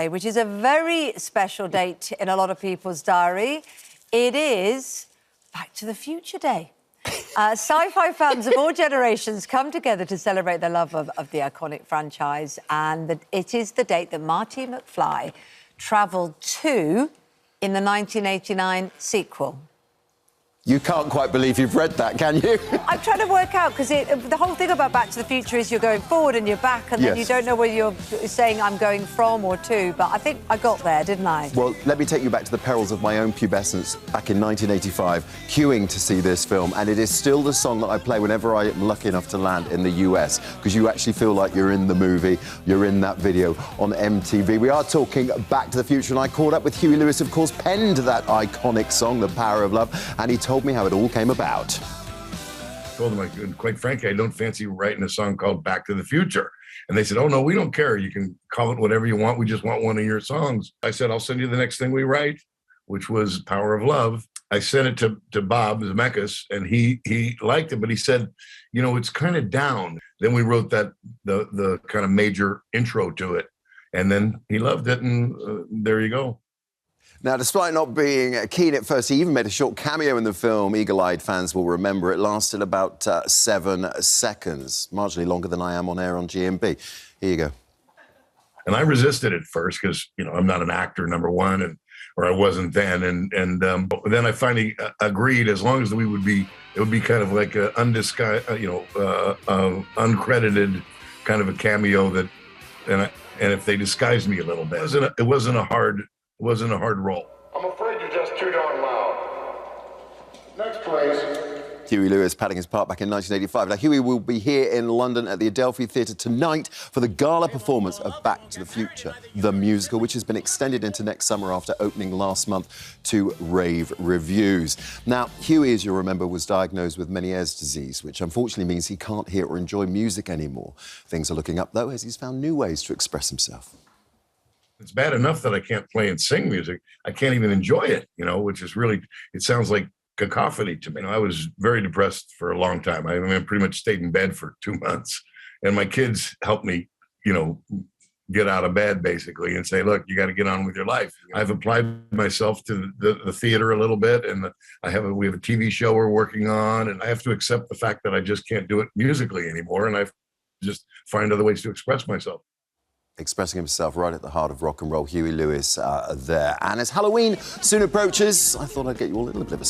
Day, which is a very special date in a lot of people's diary. It is Back to the Future Day. Sci-fi fans of all generations come together to celebrate the love of the iconic franchise, and it is the date that Marty McFly travelled to in the 1989 sequel. You can't quite believe you've read that, can you? I'm trying to work out, because the whole thing about Back to the Future is you're going forward and you're back, and then you don't know whether you're saying I'm going from or to, but I think I got there, didn't I? Well, let me take you back to the perils of my own pubescence back in 1985, queuing to see this film, and it is still the song that I play whenever I am lucky enough to land in the US, because you actually feel like you're in the movie, you're in that video on MTV. We are talking Back to the Future, and I caught up with Huey Lewis, of course, penned that iconic song, The Power of Love, and he told me how it all came about. I told them, quite frankly, I don't fancy writing a song called Back to the Future. And they said, oh, no, we don't care. You can call it whatever you want. We just want one of your songs. I said, I'll send you the next thing we write, which was Power of Love. I sent it to Bob Zemeckis, and he liked it, but he said, you know, it's kind of down. Then we wrote that the kind of major intro to it, and then he loved it, and there you go. Now, despite not being keen at first, he even made a short cameo in the film. Eagle-eyed fans will remember it lasted about 7 seconds, marginally longer than I am on air on GMB. Here you go. And I resisted at first because, you know, I'm not an actor, number one, or I wasn't then. And then I finally agreed, as long as it would be kind of like an undisguised, uncredited kind of a cameo that, and if they disguised me a little bit, it wasn't a hard role. I'm afraid you're just too darn loud. Next, please. Huey Lewis padding his part back in 1985. Now, Huey will be here in London at the Adelphi Theatre tonight for the gala performance of Back to the Future, the musical, which has been extended into next summer after opening last month to rave reviews. Now, Huey, as you'll remember, was diagnosed with Meniere's disease, which unfortunately means he can't hear or enjoy music anymore. Things are looking up, though, as he's found new ways to express himself. It's bad enough that I can't play and sing music. I can't even enjoy it, you know, which is really, it sounds like cacophony to me. You know, I was very depressed for a long time. I mean, I pretty much stayed in bed for 2 months. And my kids helped me, you know, get out of bed, basically, and say, look, you got to get on with your life. I've applied myself to the theater a little bit, and we have a TV show we're working on, and I have to accept the fact that I just can't do it musically anymore, and I have to just find other ways to express myself. Expressing himself right at the heart of rock and roll, Huey Lewis there. And as Halloween soon approaches, I thought I'd get you all a little bit of a